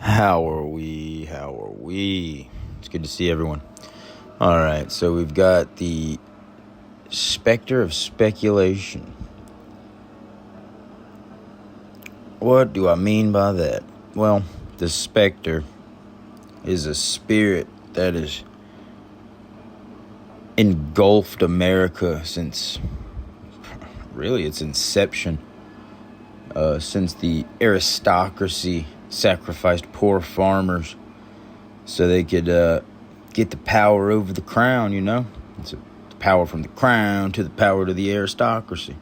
How are we? How are we? It's good to see everyone. All right, so we've got the specter of speculation. What do I mean by that? Well, the specter is a spirit that has engulfed America since really its inception, since the aristocracy sacrificed poor farmers so they could get the power over the crown, It's the power from the crown to the power to the aristocracy.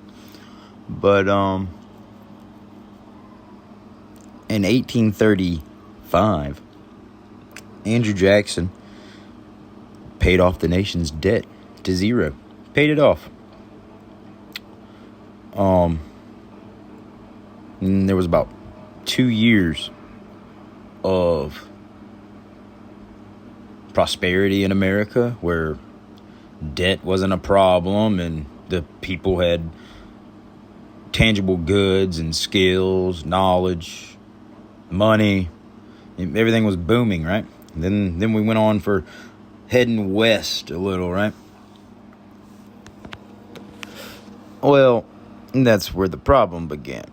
But in 1835, Andrew Jackson paid off the nation's debt to zero. Paid it off. And there was about 2 years of prosperity in America where debt wasn't a problem and the people had tangible goods and skills, knowledge, money. Everything was booming, right? Then we went on for heading west a little, right? Well, that's where the problem began.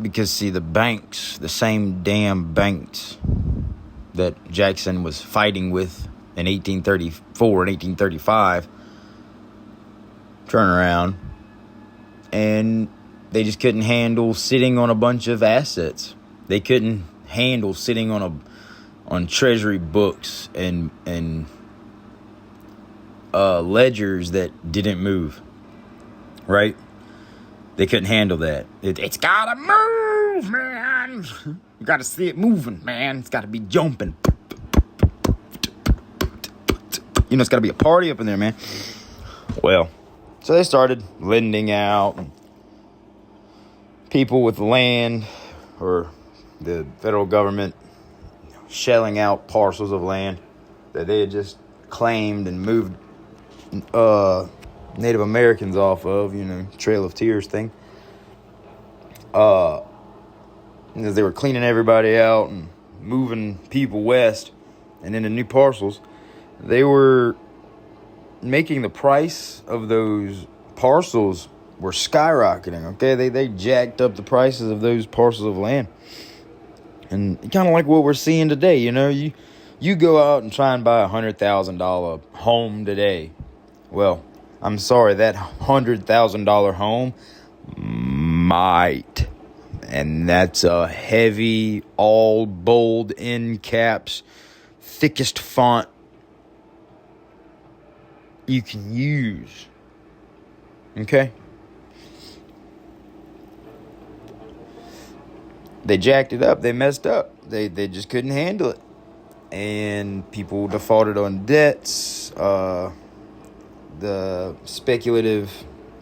Because, see, the banks, the same damn banks that Jackson was fighting with in 1834 and 1835, turn around, and they just couldn't handle sitting on a bunch of assets. They couldn't handle sitting on treasury books and ledgers that didn't move, right? They couldn't handle that. It's gotta move, man. You gotta see it moving, man. It's gotta be jumping. It's gotta be a party up in there, man. Well, so they started lending out. People with land, or the federal government shelling out parcels of land that they had just claimed and moved Native Americans off of, Trail of Tears thing. As they were cleaning everybody out and moving people west and into new parcels, they were making the price of those parcels were skyrocketing, okay? They jacked up the prices of those parcels of land. And kind of like what we're seeing today, you go out and try and buy a $100,000 home today. Well, I'm sorry, that $100,000 home might. And that's a heavy, all bold in caps, thickest font you can use. Okay? They jacked it up. They messed up. They just couldn't handle it. And people defaulted on debts. The speculative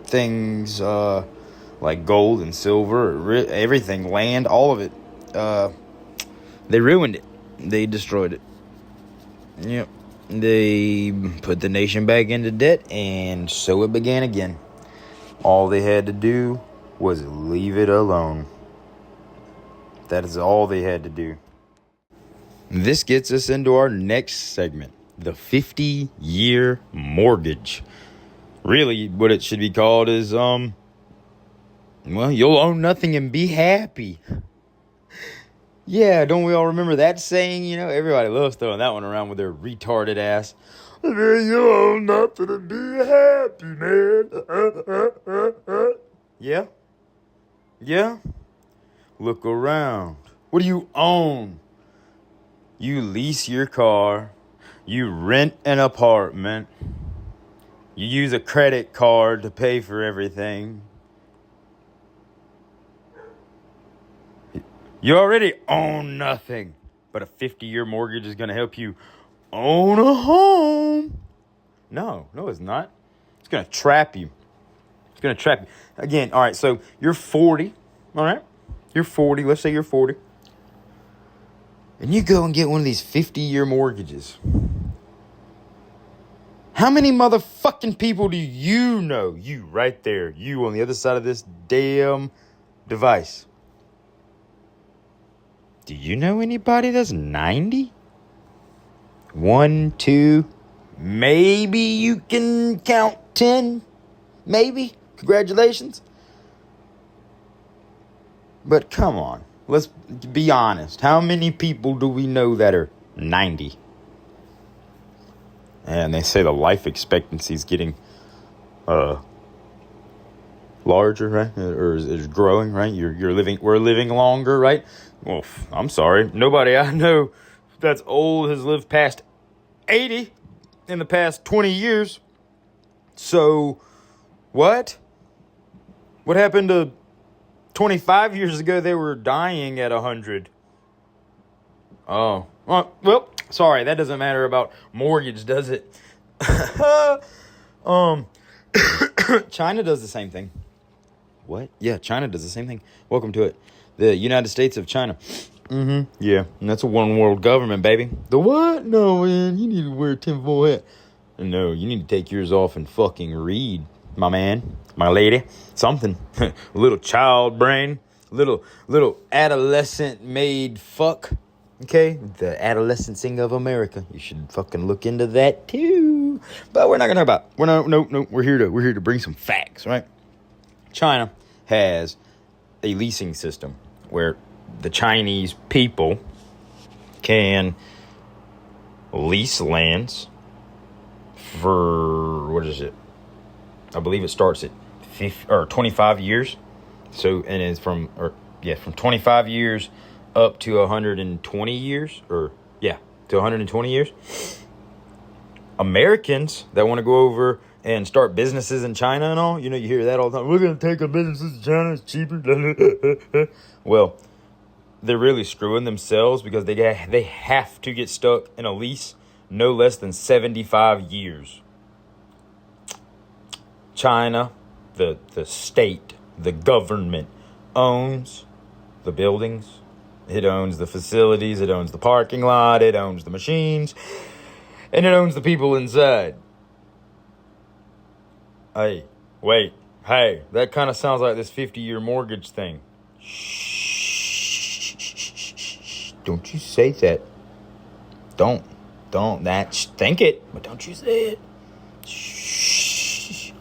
things like gold and silver, everything, land, all of it. They ruined it. They destroyed it. Yep. They put the nation back into debt, and so it began again. All they had to do was leave it alone. That is all they had to do. This gets us into our next segment, the 50-year mortgage. Really, what it should be called is, you'll own nothing and be happy. Yeah, don't we all remember that saying? Everybody loves throwing that one around with their retarded ass. You'll own nothing and be happy, man. Yeah? Yeah? Look around. What do you own? You lease your car. You rent an apartment. You use a credit card to pay for everything. You already own nothing. But a 50-year mortgage is going to help you own a home. No, it's not. It's going to trap you. It's going to trap you. Again, all right, so you're 40, all right? You're 40. Let's say you're 40. And you go and get one of these 50-year mortgages. How many motherfucking people do you know? You right there. You on the other side of this damn device. Do you know anybody that's 90? 1, 2, maybe you can count 10. Maybe. Congratulations. But come on. Let's be honest. How many people do we know that are 90? And they say the life expectancy is getting larger, right? Or is growing, right? We're living longer, right? Well, I'm sorry. Nobody I know that's old has lived past 80 in the past 20 years. So, what? What happened to 25 years ago? They were dying at 100. Oh. Well, sorry. That doesn't matter about mortgage, does it? China does the same thing. What? Yeah, China does the same thing. Welcome to it. The United States of China. Yeah, and that's a one world government, baby. The what? No, man, you need to wear a tinfoil hat. No, you need to take yours off and fucking read, my man, my lady. Something. A little child brain. Little adolescent made fuck. Okay? The adolescencing of America. You should fucking look into that too. But we're not gonna talk about. We're here to bring some facts, right? China has a leasing system where the Chinese people can lease lands for, what is it? I believe it starts at 25 years. So, and it's from 25 years up to 120 years, to 120 years. Americans that want to go over and start businesses in China and all, you hear that all the time. We're going to take our businesses to China. It's cheaper. Well, they're really screwing themselves because they have to get stuck in a lease no less than 75 years. China, the state, the government owns the buildings. It owns the facilities. It owns the parking lot. It owns the machines. And it owns the people inside. Hey, that kind of sounds like this 50-year mortgage thing. Shh. Don't you say that. Don't. Think it, but don't you say it. Shh.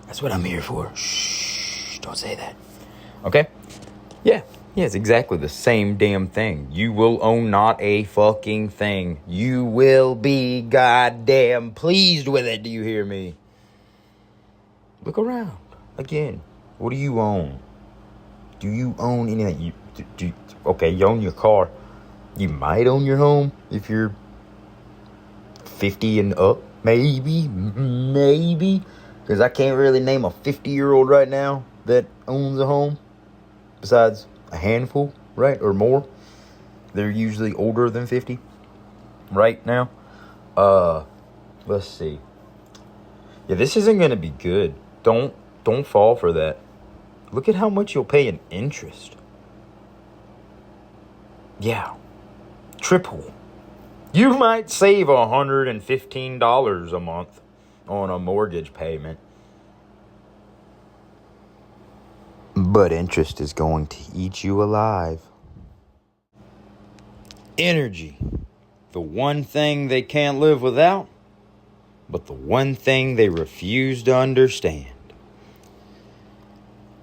That's what I'm here for. Shh. Don't say that. Okay? Yeah, it's exactly the same damn thing. You will own not a fucking thing. You will be goddamn pleased with it. Do you hear me? Look around. Again, what do you own? Do you own anything? You own your car. You might own your home if you're 50 and up. Maybe. Because I can't really name a 50-year-old right now that owns a home. Besides a handful, right? Or more. They're usually older than 50 right now. Let's see. Yeah, this isn't going to be good. Don't fall for that. Look at how much you'll pay in interest. Yeah. Triple. You might save $115 a month on a mortgage payment. But interest is going to eat you alive. Energy. The one thing they can't live without, but the one thing they refuse to understand.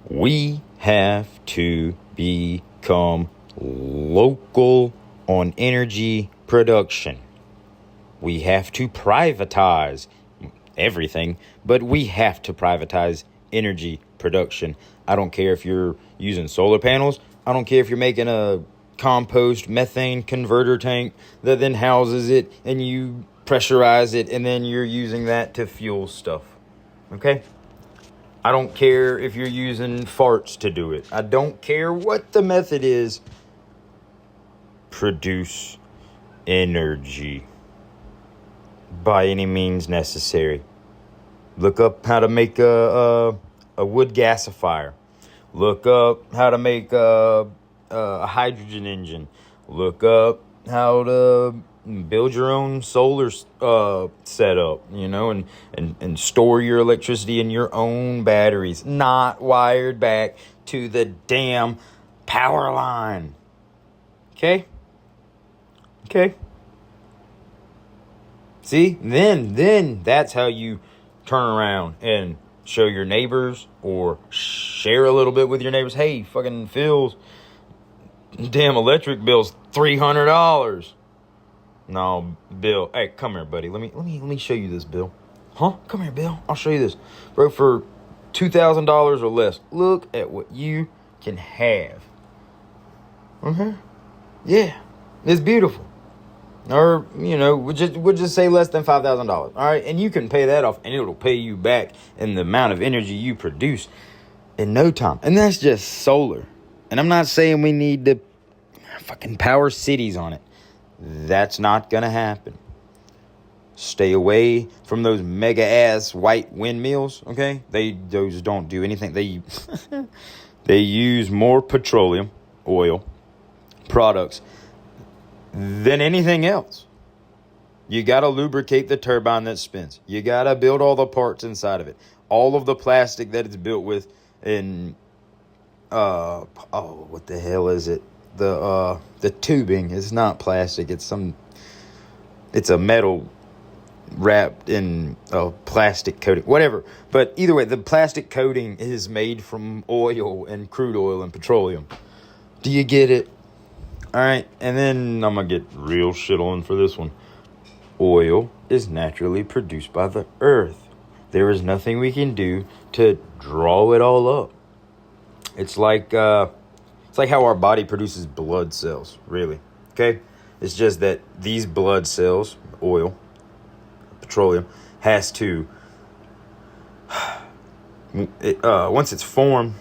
We have to become local on energy production. We have to privatize everything, but we have to privatize energy production. I don't care if you're using solar panels. I don't care if you're making a compost methane converter tank that then houses it and you pressurize it and then you're using that to fuel stuff. Okay? I don't care if you're using farts to do it. I don't care what the method is. Produce energy by any means necessary. Look up how to make a wood gasifier. Look up how to make a hydrogen engine. Look up how to build your own solar setup, and store your electricity in your own batteries, not wired back to the damn power line. Okay? Okay. See? Then that's how you turn around and show your neighbors or share a little bit with your neighbors. Hey, fucking Phil's damn electric bill's $300. No, Bill. Hey, come here, buddy. Let me show you this, Bill. Huh? Come here, Bill. I'll show you this. Bro, for $2,000 or less, look at what you can have. Yeah. It's beautiful. Or, we'll just say less than $5,000. All right. And you can pay that off and it'll pay you back in the amount of energy you produce in no time. And that's just solar. And I'm not saying we need to fucking power cities on it. That's not going to happen. Stay away from those mega ass white windmills. Okay. Those don't do anything. They use more petroleum, oil products than anything else. You got to lubricate the turbine that spins. You got to build all the parts inside of it. All of the plastic that it's built with what the hell is it? The tubing is not plastic. It's a metal wrapped in a plastic coating, whatever. But either way, the plastic coating is made from oil and crude oil and petroleum. Do you get it? All right, and then I'm going to get real shit on for this one. Oil is naturally produced by the earth. There is nothing we can do to draw it all up. It's like how our body produces blood cells, really. Okay? It's just that these blood cells, oil, petroleum, has to, once it's formed,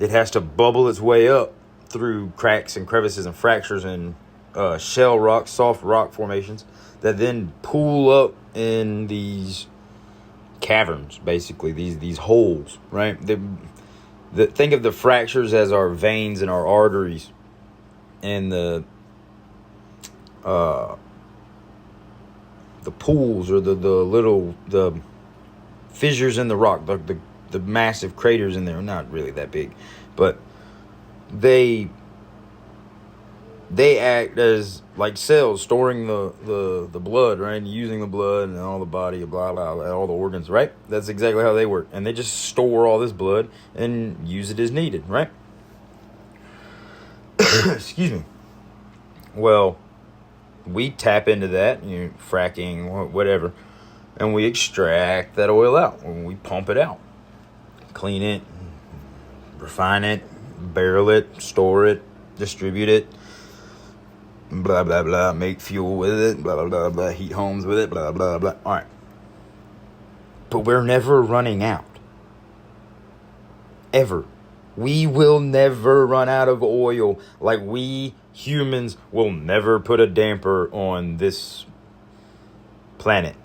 it has to bubble its way up through cracks and crevices and fractures and shell rock, soft rock formations that then pool up in these caverns, basically, these holes, right? Think of the fractures as our veins and our arteries, and the pools or the fissures in the rock, the massive craters in there. Not really that big, but they act as like cells storing the blood, right? And using the blood and all the body, blah, blah, blah, all the organs, right? That's exactly how they work. And they just store all this blood and use it as needed, right? Excuse me. Well, we tap into that, fracking, whatever, and we extract that oil out. And we pump it out, clean it, refine it, barrel it, store it, distribute it, blah, blah, blah, make fuel with it, blah, blah, blah, blah, heat homes with it, blah, blah, blah. All right. But we're never running out. Ever. We will never run out of oil. Like we humans will never put a damper on this planet.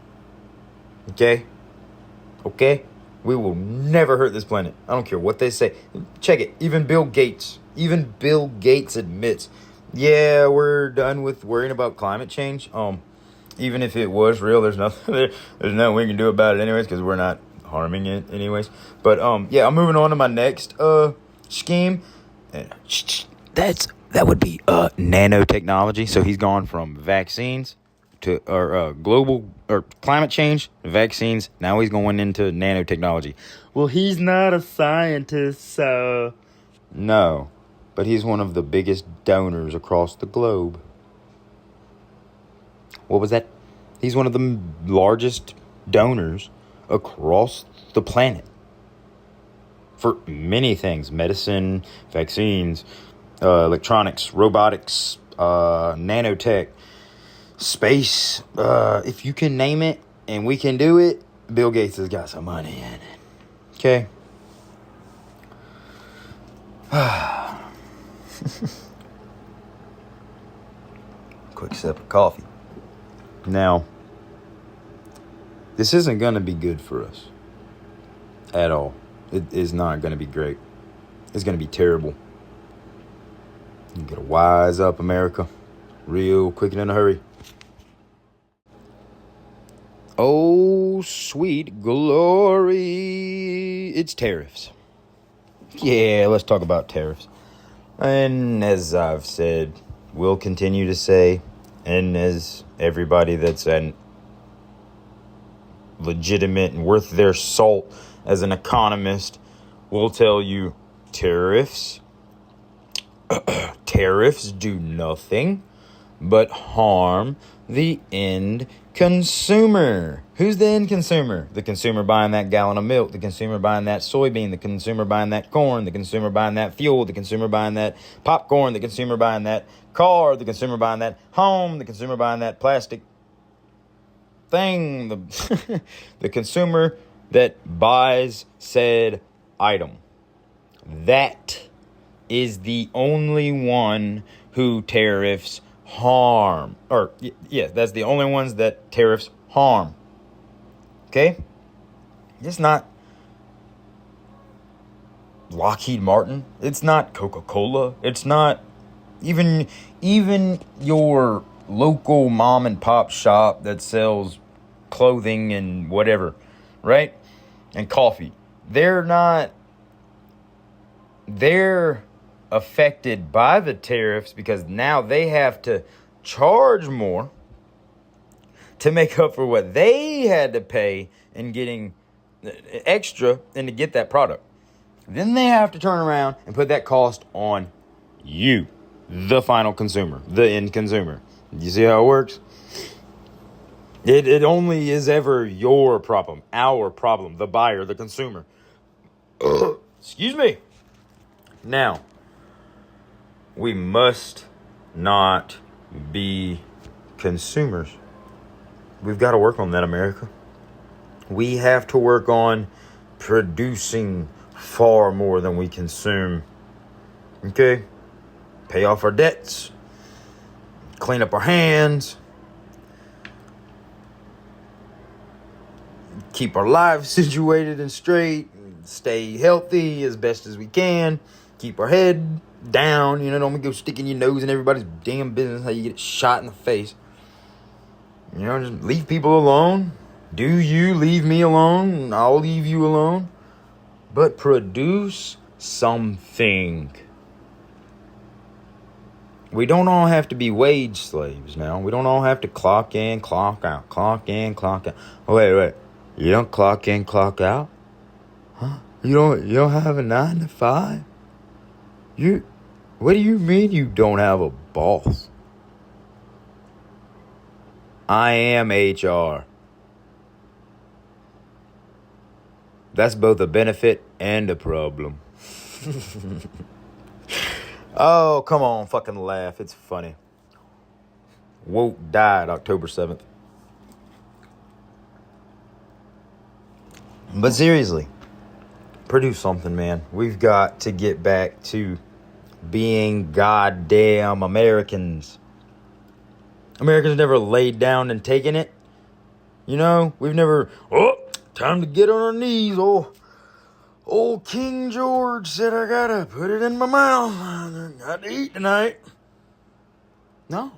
Okay? Okay? We will never hurt this planet. I don't care what they say. Check it. Even Bill Gates admits, yeah, we're done with worrying about climate change. Even if it was real, there's nothing we can do about it anyways, because we're not harming it anyways. But yeah, I'm moving on to my next scheme. That would be nanotechnology. So he's gone from vaccines to global or climate change, vaccines. Now he's going into nanotechnology. Well, he's not a scientist, so no, but he's one of the biggest donors across the globe. What was that? He's one of the largest donors across the planet for many things: medicine, vaccines, electronics, robotics, nanotech, space. If you can name it and we can do it, Bill Gates has got some money in it. Okay. Quick sip of coffee. Now, this isn't going to be good for us at all. It is not going to be great. It's going to be terrible. You got to wise up, America, real quick and in a hurry. Oh, sweet glory. It's tariffs. Yeah, let's talk about tariffs. And as I've said will continue to say, and as everybody that's an legitimate and worth their salt as an economist will tell you, tariffs do nothing but harm the end consumer. Who's the end consumer? The consumer buying that gallon of milk, the consumer buying that soybean, the consumer buying that corn, the consumer buying that fuel, the consumer buying that popcorn, the consumer buying that car, the consumer buying that home, the consumer buying that plastic thing, the consumer that buys said item. That is the only one who tariffs harm. Or, yes, that's the only ones that tariffs harm. Okay? It's not Lockheed Martin. It's not Coca-Cola. It's not even your local mom and pop shop that sells clothing and whatever, right? And coffee. They're affected by the tariffs because now they have to charge more to make up for what they had to pay in getting extra and to get that product. Then they have to turn around and put that cost on you, the final consumer, the end consumer. You see how it works? It only is ever your problem, our problem, the buyer, the consumer. Excuse me. Now, we must not be consumers. We've got to work on that, America. We have to work on producing far more than we consume. Okay? Pay off our debts. Clean up our hands. Keep our lives situated and straight. Stay healthy as best as we can. Keep our head down. Don't go sticking your nose in everybody's damn business how you get shot in the face. Just leave people alone. Do you leave me alone? I'll leave you alone. But produce something. We don't all have to be wage slaves now. We don't all have to clock in, clock out, clock in, clock out. Oh, wait. You don't clock in, clock out? Huh? You don't have a 9 to 5? What do you mean you don't have a boss? I am HR. That's both a benefit and a problem. Oh, come on, fucking laugh. It's funny. Woke died October 7th. But seriously, produce something, man. We've got to get back to being goddamn Americans. Americans never laid down and taken it. We've never, time to get on our knees. Old King George said I gotta put it in my mouth. I got to eat tonight. No.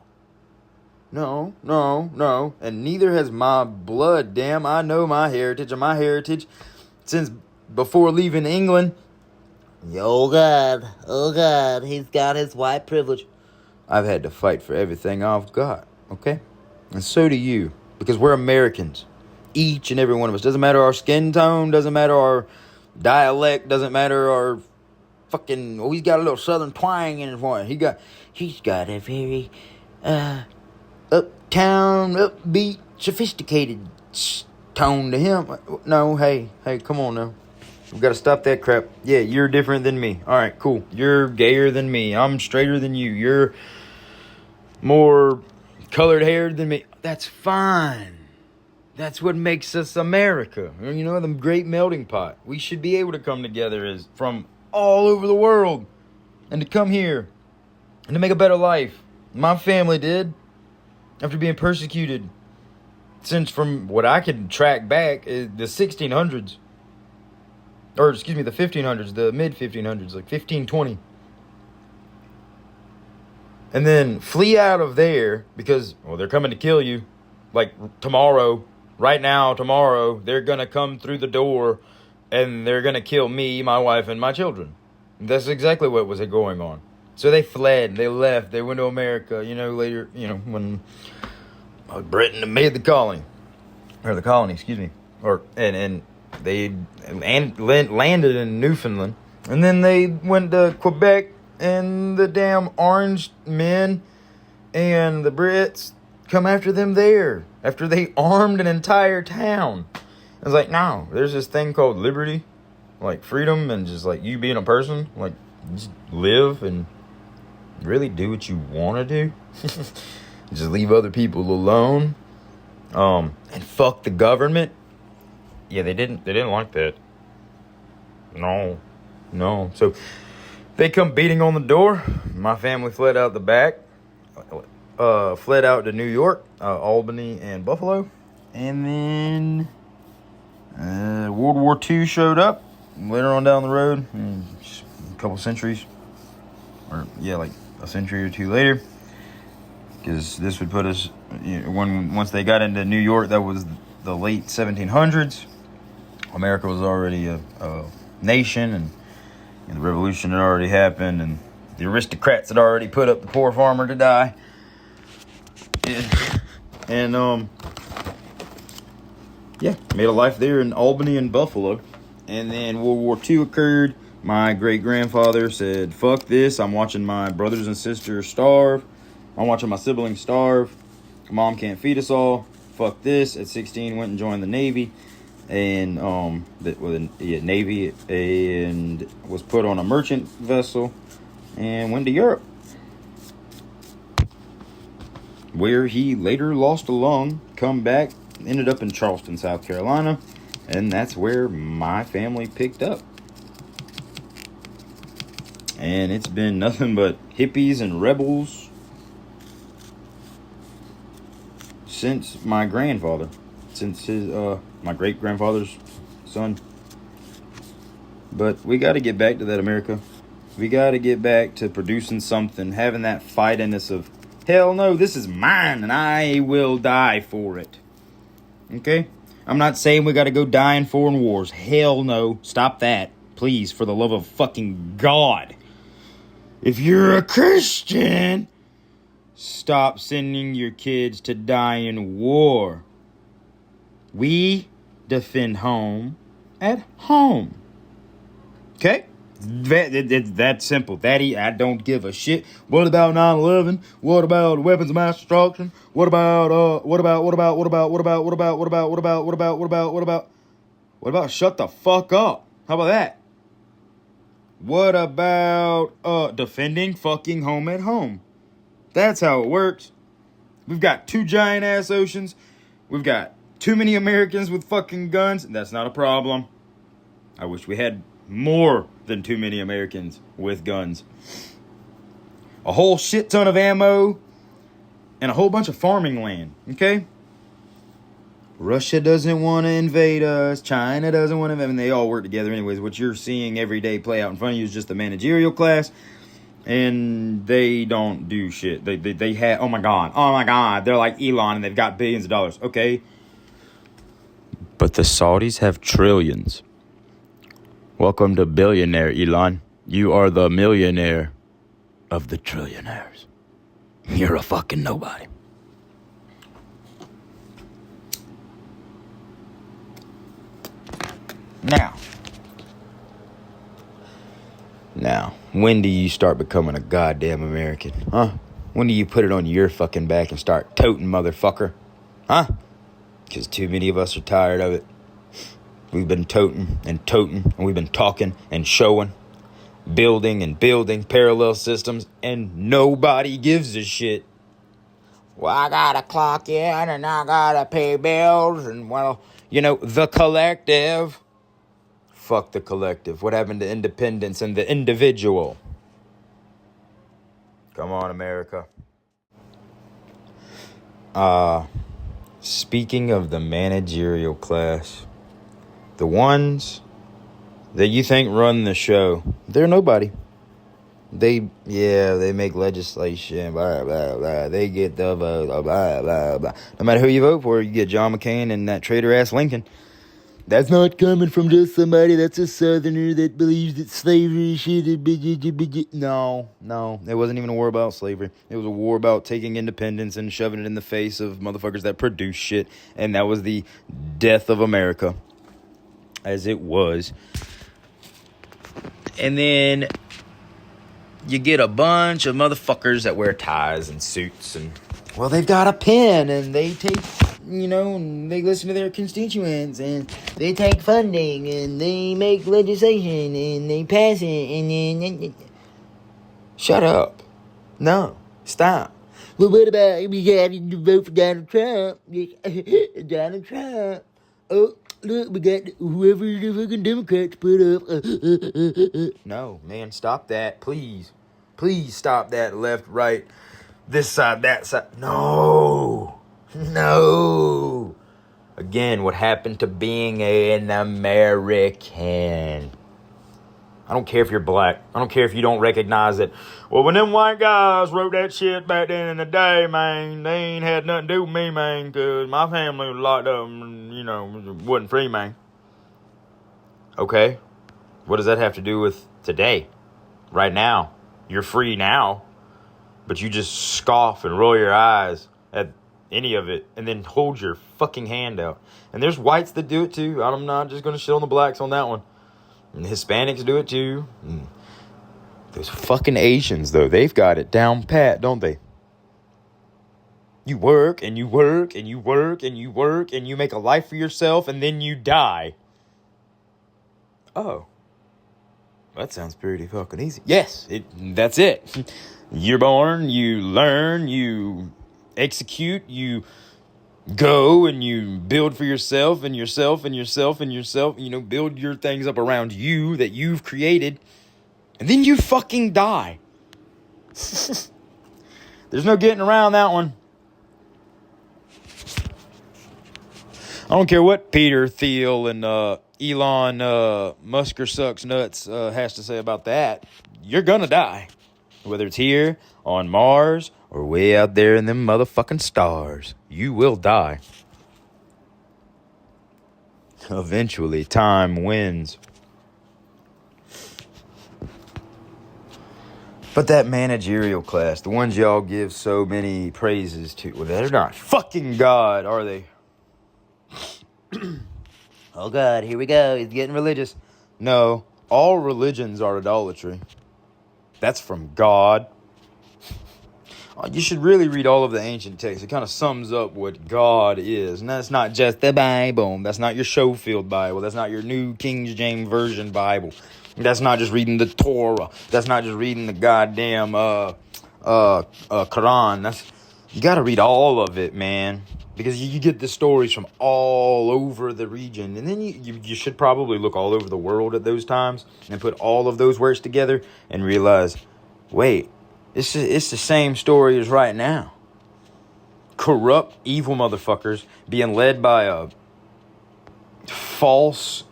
And neither has my blood. Damn, I know my heritage. And my heritage since before leaving England. Oh God, he's got his white privilege. I've had to fight for everything I've got, okay? And so do you, because we're Americans. Each and every one of us. Doesn't matter our skin tone, doesn't matter our dialect, doesn't matter our fucking... he's got a little southern twang in his voice. He's got a very uptown, upbeat, sophisticated tone to him. No, hey, come on now. We've got to stop that crap. Yeah, you're different than me. All right, cool. You're gayer than me. I'm straighter than you. You're more colored haired than me. That's fine. That's what makes us America. The great melting pot. We should be able to come together as from all over the world and to come here and to make a better life. My family did after being persecuted since, from what I can track back, the 1600s. Or, excuse me, the 1500s, the mid-1500s, like 1520. And then flee out of there because, they're coming to kill you. Like, tomorrow, right now, tomorrow, they're going to come through the door and they're going to kill me, my wife, and my children. That's exactly what was going on. So they fled. They left. They went to America. Later, when Britain made the colony. Or the colony, excuse me. And they landed in Newfoundland. And then they went to Quebec, and the damn orange men and the Brits come after them there. After they armed an entire town. I was like, no, there's this thing called liberty. Like freedom and just like you being a person. Like just live and really do what you want to do. Just leave other people alone. And fuck the government. Yeah, they didn't like that. No. So they come beating on the door. My family fled out the back. Fled out to New York, Albany, and Buffalo. And then World War II showed up later on down the road, a couple centuries. Like a century or two later. Because this would put us, once they got into New York, that was the late 1700s. America was already a nation, and the revolution had already happened, and the aristocrats had already put up the poor farmer to die. And made a life there in Albany and Buffalo. And then World War II occurred. My great-grandfather said, fuck this, I'm watching my brothers and sisters starve. I'm watching my siblings starve. Mom can't feed us all. Fuck this. At 16, went and joined the Navy. And Navy, and was put on a merchant vessel and went to Europe, where he later lost a lung, come back, ended up in Charleston, South Carolina, and that's where my family picked up. And it's been nothing but hippies and rebels since my grandfather, since my great-grandfather's son. But we got to get back to that, America. We got to get back to producing something, having that fight-inness of, hell no, this is mine, and I will die for it. Okay? I'm not saying we got to go die in foreign wars. Hell no. Stop that. Please, for the love of fucking God. If you're a Christian, stop sending your kids to die in war. We defend home at home. Okay? That's simple. I don't give a shit. What about 9/11? What about weapons of mass destruction? What about shut the fuck up? How about that? What about defending fucking home at home? That's how it works. We've got 2 giant ass oceans. We've got too many Americans with fucking guns. That's not a problem. I wish we had more than too many Americans with guns. A whole shit ton of ammo and a whole bunch of farming land. Okay? Russia doesn't want to invade us. China doesn't want to invade. I mean, they all work together anyways. What you're seeing every day play out in front of you is just the managerial class. And they don't do shit. They have, oh my God. They're like Elon and they've got billions of dollars. Okay. But the Saudis have trillions. Welcome to billionaire, Elon. You are the millionaire of the trillionaires. You're a fucking nobody. Now, when do you start becoming a goddamn American? Huh? When do you put it on your fucking back and start toting, motherfucker? Huh? Because too many of us are tired of it. We've been toting, and we've been talking and showing, building and building parallel systems, and nobody gives a shit. Well, I gotta clock in, and I gotta pay bills, and well, the collective. Fuck the collective. What happened to independence and the individual? Come on, America. Speaking of the managerial class, the ones that you think run the show, they're nobody. They make legislation, blah, blah, blah. They get the vote, blah, blah, blah. No matter who you vote for, you get John McCain and that traitor-ass Lincoln. That's not coming from just somebody that's a southerner that believes that slavery should be. No, it wasn't even a war about slavery. It was a war about taking independence and shoving it in the face of motherfuckers that produce shit. And that was the death of America, as it was. And then you get a bunch of motherfuckers that wear ties and suits and, well, they've got a pen and they take, and they listen to their constituents and they take funding and they make legislation and they pass it and then... Shut up. No. Stop. Well, what about we got to vote for Donald Trump? Donald Trump. Oh, look, we got whoever the fucking Democrats put up. No, man, stop that, please. Please stop that. Left, right, this side, that side. No. Again, what happened to being an American? I don't care if you're black. I don't care if you don't recognize it. Well, when them white guys wrote that shit back then in the day, man, they ain't had nothing to do with me, man, because my family was locked up and, wasn't free, man. Okay. What does that have to do with today? Right now. You're free now. But you just scoff and roll your eyes at any of it and then hold your fucking hand out. And there's whites that do it too. I'm not just going to shit on the blacks on that one. And the Hispanics do it too. Those fucking Asians, though, they've got it down pat, don't they? You work and you work and you work and you work and you make a life for yourself and then you die. Oh. That sounds pretty fucking easy. Yes, that's it. You're born, you learn, you execute, you go and you build for yourself and yourself and yourself and yourself. Build your things up around you that you've created. And then you fucking die. There's no getting around that one. I don't care what Peter Thiel and Elon Musker sucks nuts has to say about that. You're gonna die. Whether it's here, on Mars, or way out there in them motherfucking stars. You will die. Eventually, time wins. But that managerial class, the ones y'all give so many praises to, well, they're not fucking God, are they? Oh, God, here we go. He's getting religious. No, all religions are idolatry. That's from God. You should really read all of the ancient texts. It kind of sums up what God is. And that's not just the Bible. That's not your Schofield Bible. That's not your New King James Version Bible. That's not just reading the Torah. That's not just reading the goddamn Quran. You got to read all of it, man. Because you get the stories from all over the region. And then you should probably look all over the world at those times and put all of those words together and realize, wait, it's the same story as right now. Corrupt, evil motherfuckers being led by a false,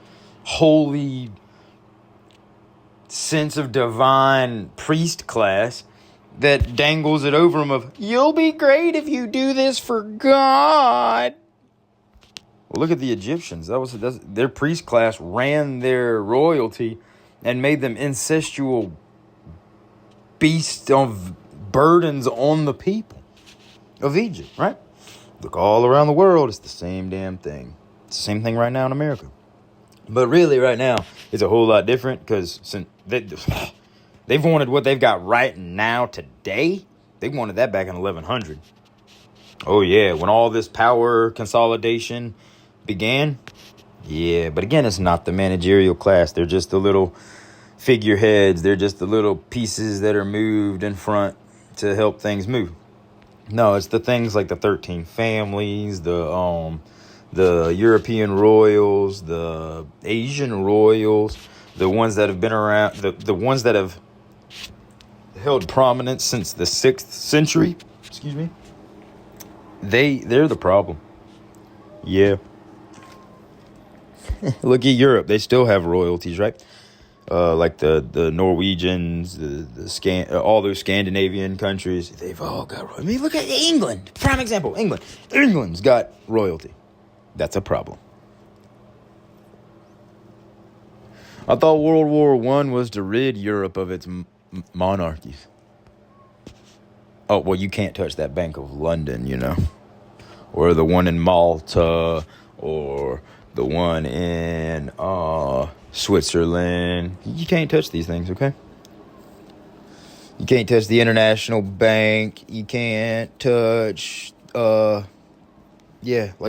holy sense of divine priest class that dangles it over them of, you'll be great if you do this for God. Well, look at the Egyptians. Their priest class ran their royalty and made them incestual beasts of burdens on the people of Egypt, right? Look all around the world, it's the same damn thing. It's the same thing right now in America. But really, right now, it's a whole lot different because since they've wanted what they've got right now today. They wanted that back in 1100. Oh, yeah. When all this power consolidation began. Yeah. But again, it's not the managerial class. They're just the little figureheads. They're just the little pieces that are moved in front to help things move. No, it's the things like the 13 families, the European royals, the Asian royals, the ones that have been around, the ones that have held prominence since the 6th century. Excuse me. They're the problem. Yeah. Look at Europe. They still have royalties, right? Like the Norwegians, all those Scandinavian countries. They've all got royalty. I mean, look at England. Prime example. England's got royalty. That's a problem. I thought World War I was to rid Europe of its monarchies. Oh, well, you can't touch that Bank of London, you know. Or the one in Malta. Or the one in Switzerland. You can't touch these things, okay? You can't touch the International Bank. You can't touch, like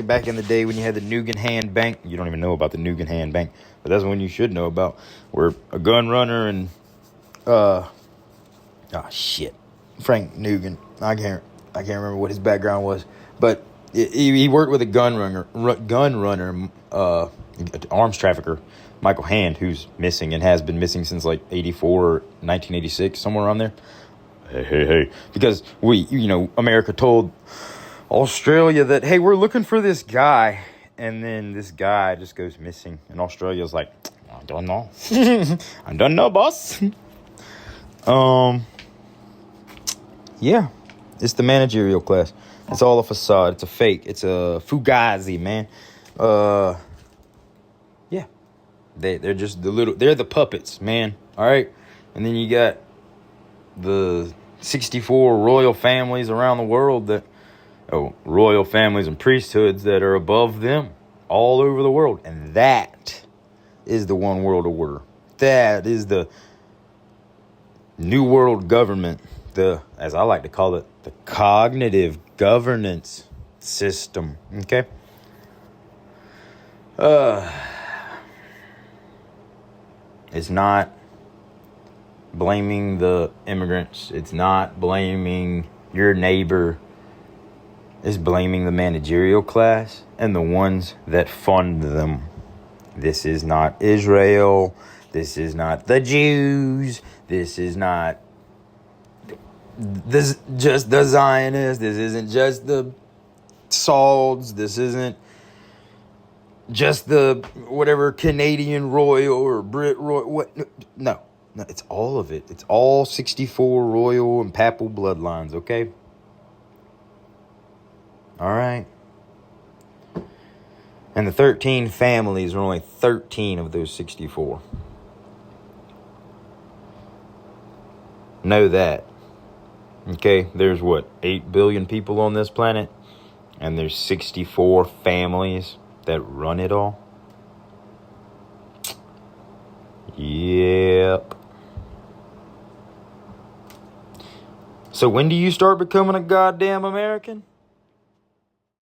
back in the day when you had the Nugan Bank. You don't even know about the Nugan Bank, but that's one you should know about. Where a gun runner and, Frank Nugan. I can't remember what his background was, but he worked with a gun runner, arms trafficker, Michael Hand, who's missing and has been missing since like 84 or 1986, somewhere around there. Hey. Because America told Australia that, hey, we're looking for this guy. And then this guy just goes missing. And Australia's like, I don't know. I don't know, boss. Yeah. It's the managerial class. It's all a facade. It's a fake. It's a fugazi, man. Yeah. They're just they're the puppets, man. All right. And then you got the 64 royal families around the world royal families and priesthoods that are above them all over the world. And that is the one world order. That is the new world government. As I like to call it, the cognitive governance system. Okay. It's not blaming the immigrants. It's not blaming your neighbor. It's blaming the managerial class and the ones that fund them. This is not Israel. This is not the Jews. This is not just the Zionists. This isn't just the Sauds. This isn't just the whatever Canadian royal or Brit royal. What? No, it's all of it. It's all 64 royal and papal bloodlines, okay? All right. And the 13 families are only 13 of those 64. Know that. Okay, there's 8 billion people on this planet, and there's 64 families that run it all. Yep. So when do you start becoming a goddamn American?